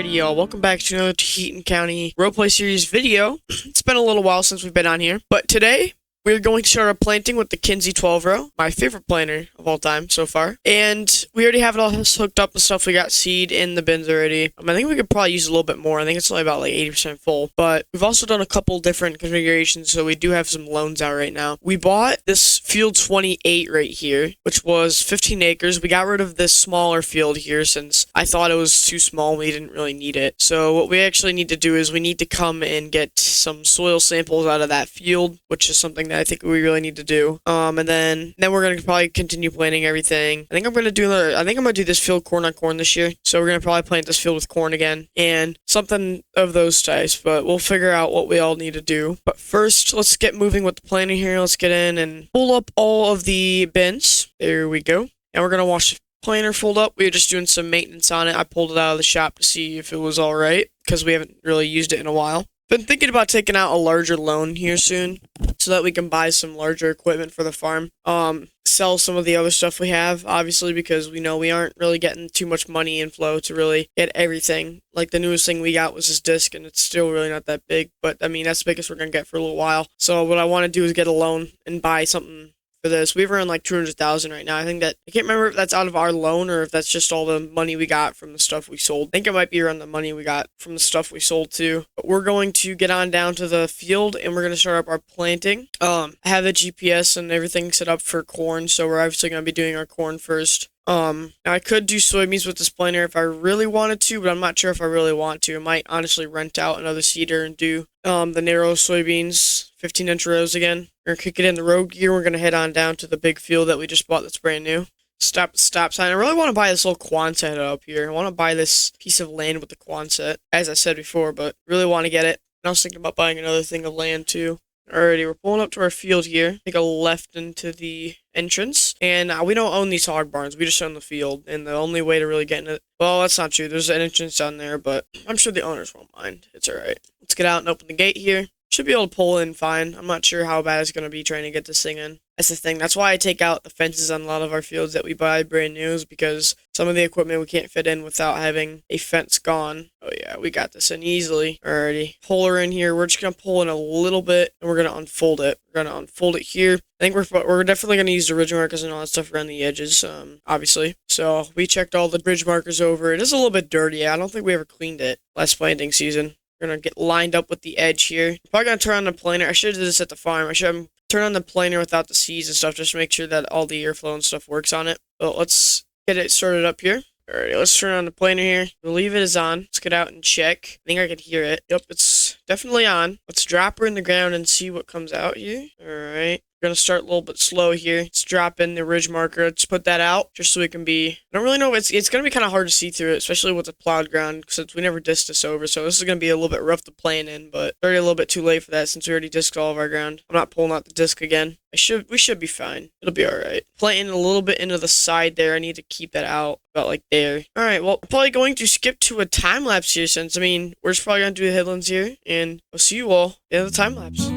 Alrighty, y'all. Welcome back to another Taheton County roleplay series video. It's been a little while since we've been on here, but today we're going to start our planting with the Kinsey 12 row, my favorite planter of all time so far. And we already have it all hooked up and stuff. We got seed in the bins already. I think we could probably use a little bit more. I think it's only about like 80% full, but we've also done a couple different configurations, so we do have some loans out right now. We bought this field 28 right here, which was 15 acres. We got rid of this smaller field here since I thought it was too small. We didn't really need it. So what we actually need to do is we need to come and get some soil samples out of that field, which is something that I think we really need to do. And then we're gonna probably continue planting everything. I think I'm gonna do this field corn on corn this year. So we're gonna probably plant this field with corn again and something of those types. But we'll figure out what we all need to do. But first, let's get moving with the planting here. Let's get in and pull up all of the bins. There we go. And we're gonna wash the planter fold up. We were just doing some maintenance on it. I pulled it out of the shop to see if it was all right because we haven't really used it in a while. Been thinking about taking out a larger loan here soon so that we can buy some larger equipment for the farm. Sell some of the other stuff we have, obviously, because we know we aren't really getting too much money inflow to really get everything. Like the newest thing we got was this disc, and it's still really not that big, but I mean, that's the biggest we're going to get for a little while. So what I want to do is get a loan and buy something for this. We've earned like 200,000 right now. I can't remember if that's out of our loan or if that's just all the money we got from the stuff we sold. I think it might be around the money we got from the stuff we sold too. But we're going to get on down to the field and we're going to start up our planting. I have the GPS and everything set up for corn, so we're obviously going to be doing our corn first. Now I could do soybeans with this planter if I really wanted to, but I'm not sure if I really want to. I might honestly rent out another seeder and do the narrow soybeans, 15-inch rows again. We're gonna kick it in the road gear. We're gonna head on down to the big field that we just bought that's brand new. Stop sign. I really want to buy this little Quonset up here. I want to buy this piece of land with the Quonset, as I said before, but really want to get it. And I was thinking about buying another thing of land too. Alrighty, we're pulling up to our field here. Take a left into the entrance. And we don't own these hog barns. We just own the field. And the only way to really get in it... Well, that's not true. There's an entrance down there, but I'm sure the owners won't mind. It's alright. Let's get out and open the gate here. Should be able to pull in fine. I'm not sure how bad it's going to be trying to get this thing in. That's the thing. That's why I take out the fences on a lot of our fields that we buy brand new, is because some of the equipment we can't fit in without having a fence gone. Oh yeah, we got this in easily. Alrighty. Pull her in here. We're just going to pull in a little bit and we're going to unfold it. We're going to unfold it here. I think we're definitely going to use the ridge markers and all that stuff around the edges, obviously. So we checked all the bridge markers over. It is a little bit dirty. I don't think we ever cleaned it last planting season. We're going to get lined up with the edge here. Probably going to turn on the planer. I should have did this at the farm. I should have turned on the planer without the seeds and stuff just to make sure that all the airflow and stuff works on it. But let's get it started up here. Alrighty, let's turn on the planer here. We'll leave it as on. Let's get out and check. I think I could hear it. Yep, it's definitely on. Let's drop her in the ground and see what comes out here. Alright. We're going to start a little bit slow here. Let's drop in the ridge marker. Let's put that out just so we can be... I don't really know. It's going to be kind of hard to see through it, especially with the plowed ground, since we never disked this over. So this is going to be a little bit rough to plan in, but already a little bit too late for that since we already disked all of our ground. I'm not pulling out the disc again. We should be fine. It'll be alright. Planting a little bit into the side there. I need to keep that out about like there. Alright, well, I'm probably going to skip to a time lapse here since, we're just probably going to do the headlands here, and I'll see you all at the end of the time lapse.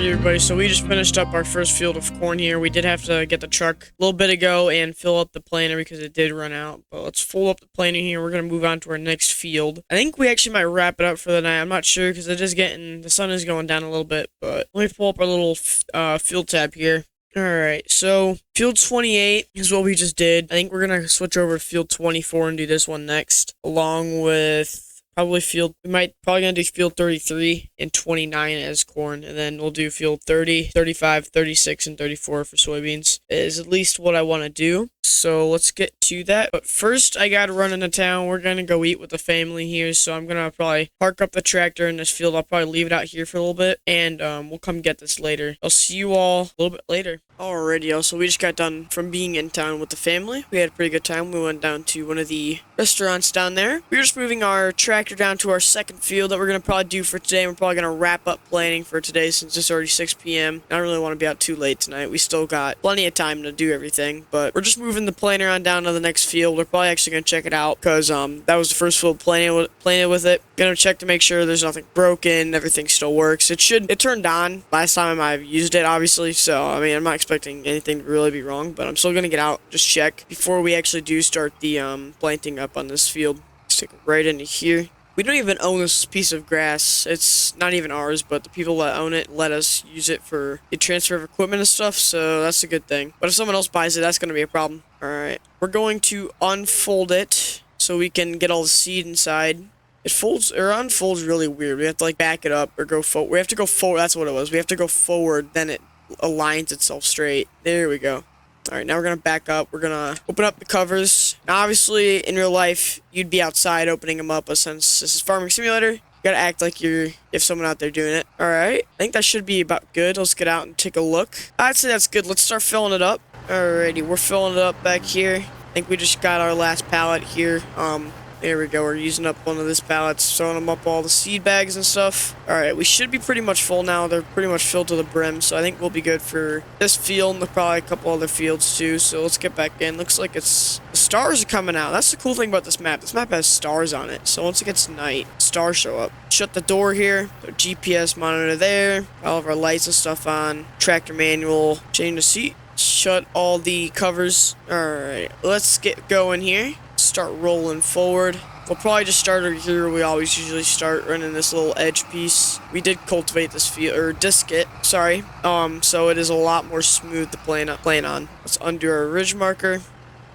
Alrighty, everybody, so we just finished up our first field of corn here. We did have to get the truck a little bit ago and fill up the planter because it did run out. But let's full up the planter here. We're going to move on to our next field. I think we actually might wrap it up for the night. I'm not sure because it is getting, the sun is going down a little bit. But let me pull up our little field tab here. Alright, so field 28 is what we just did. I think we're going to switch over to field 24 and do this one next, along with probably probably gonna do field 33 and 29 as corn, and then we'll do field 30, 35, 36, and 34 for soybeans, is at least what I want to do. So let's get to that. But first, I gotta run into town. We're gonna go eat with the family here, so I'm gonna probably park up the tractor in this field. I'll probably leave it out here for a little bit, and we'll come get this later. I'll see you all a little bit later. Alrighty, y'all. So we just got done from being in town with the family. We had a pretty good time. We went down to one of the restaurants down there. We were just moving our tractor down to our second field that we're gonna probably do for today. We're probably gonna wrap up planting for today since it's already 6 p.m. I don't really want to be out too late tonight. We still got plenty of time to do everything, but we're just moving the planter on down to the next field. We're probably actually gonna check it out because that was the first field planted with it. Gonna check to make sure there's nothing broken, everything still works. It turned on last time I've used it, obviously, so I mean I'm not expecting anything to really be wrong, but I'm still gonna get out, just check before we actually do start the planting up on this field. Let's take it right into here. We don't even own this piece of grass. It's not even ours, but the people that own it let us use it for the transfer of equipment and stuff, so that's a good thing. But if someone else buys it, that's going to be a problem. Alright, we're going to unfold it so we can get all the seed inside. It folds or unfolds really weird. We have to like back it up or go forward. We have to go forward. That's what it was. We have to go forward, then it aligns itself straight. There we go. Alright, now we're going to back up. We're going to open up the covers. Now, obviously, in real life, you'd be outside opening them up, but since this is Farming Simulator, you got to act like if someone out there doing it. Alright, I think that should be about good. Let's get out and take a look. I'd say that's good. Let's start filling it up. Alrighty, we're filling it up back here. I think we just got our last pallet here. There we go. We're using up one of this pallets, throwing them up all the seed bags and stuff. Alright, we should be pretty much full now. They're pretty much filled to the brim, so I think we'll be good for this field and probably a couple other fields too. So let's get back in. Looks like the stars are coming out. That's the cool thing about this map. This map has stars on it, so once it gets night, stars show up. Shut the door here. The GPS monitor there. All of our lights and stuff on. Tractor manual. Change the seat. Shut all the covers. Alright, let's get going here. Start rolling forward. We'll probably just start here. We always usually start running this little edge piece. We did cultivate this field, or disc it, sorry. So it is a lot more smooth to plane on. Let's undo our ridge marker.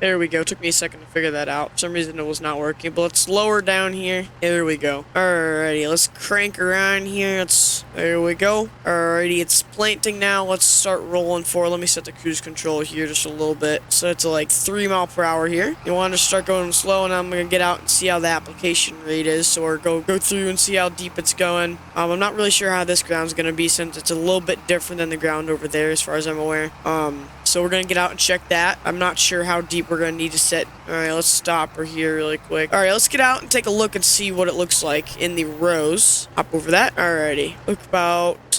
There we go. Took me a second to figure that out. For some reason it was not working, but let's lower down here. There we go. Alrighty, let's crank around here. There we go. Alrighty, it's planting now. Let's start rolling forward. Let me set the cruise control here just a little bit. So it's like 3 miles per hour here. You want to start going slow, and I'm going to get out and see how the application rate is, or go through and see how deep it's going. I'm not really sure how this ground's going to be since it's a little bit different than the ground over there as far as I'm aware. So we're going to get out and check that. I'm not sure how deep we're going to need to set. Alright, let's stop her here really quick. Alright, let's get out and take a look and see what it looks like in the rows. Hop over that. Alrighty.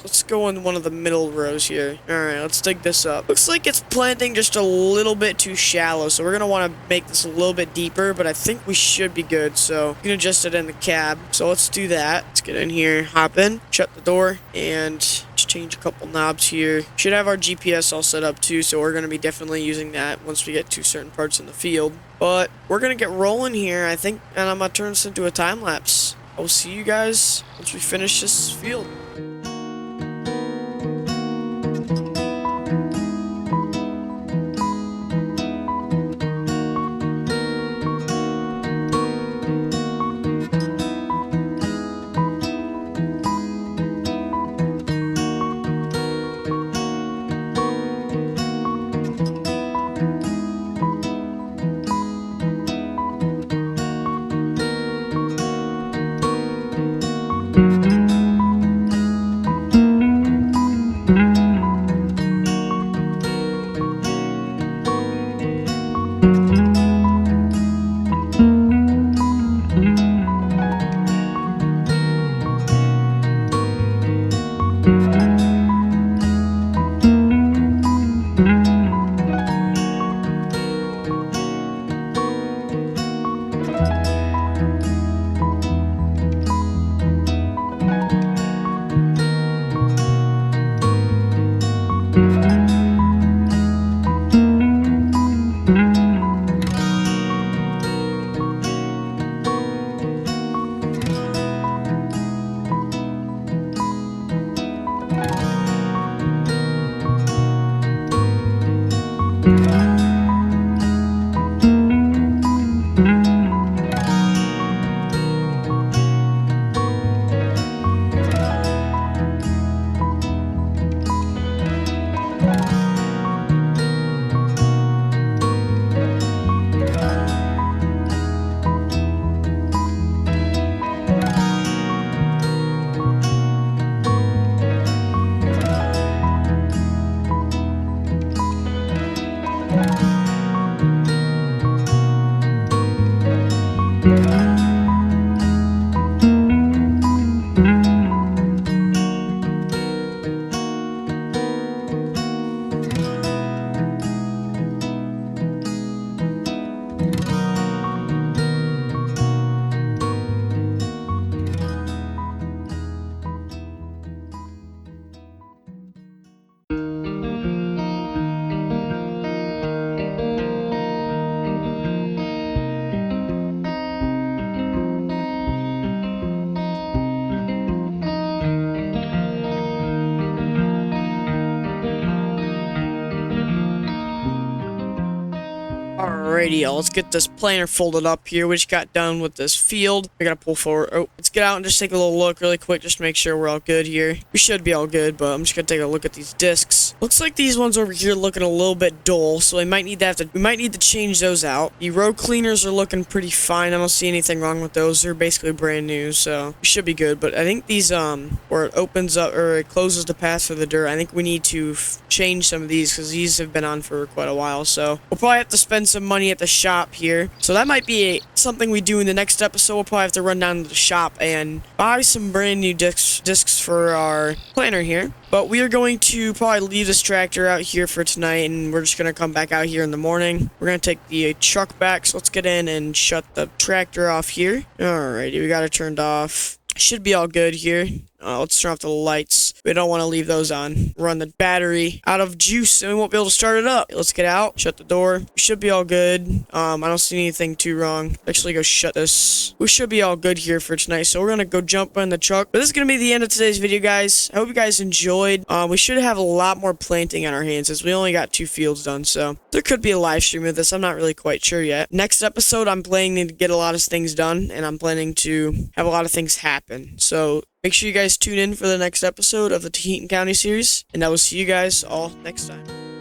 Let's go in one of the middle rows here. Alright, let's dig this up. Looks like it's planting just a little bit too shallow, so we're going to want to make this a little bit deeper, but I think we should be good, so you can adjust it in the cab. So let's do that. Let's get in here, hop in, shut the door, and just change a couple knobs here. Should have our GPS all set up too, so we're going to be definitely using that once we get to certain parts in the field. But we're going to get rolling here, I think, and I'm going to turn this into a time lapse. I'll see you guys once we finish this field. Alrighty, y'all, let's get this planter folded up here. We just got done with this field. We gotta pull forward. Oh, let's get out and just take a little look really quick just to make sure we're all good here. We should be all good, but I'm just gonna take a look at these discs. Looks like these ones over here looking a little bit dull, so we might need to change those out. The road cleaners are looking pretty fine. I don't see anything wrong with those. They're basically brand new, so we should be good. But I think these where it opens up or it closes the path for the dirt, I think we need to change some of these because these have been on for quite a while. So we'll probably have to spend some money at the shop here. So that might be something we do in the next episode. We'll probably have to run down to the shop and buy some brand new discs for our planter here. But we are going to probably leave this tractor out here for tonight, and we're just going to come back out here in the morning. We're going to take the truck back, so let's get in and shut the tractor off here. Alrighty, we got it turned off. Should be all good here. Let's turn off the lights. We don't want to leave those on. Run the battery out of juice and we won't be able to start it up. Let's get out. Shut the door. We should be all good. I don't see anything too wrong. Actually, go shut this. We should be all good here for tonight. So we're going to go jump in the truck. But this is going to be the end of today's video, guys. I hope you guys enjoyed. We should have a lot more planting on our hands as we only got 2 fields done. So there could be a live stream of this. I'm not really quite sure yet. Next episode, I'm planning to get a lot of things done. And I'm planning to have a lot of things happen. So make sure you guys tune in for the next episode of the Taheton County series, and I will see you guys all next time.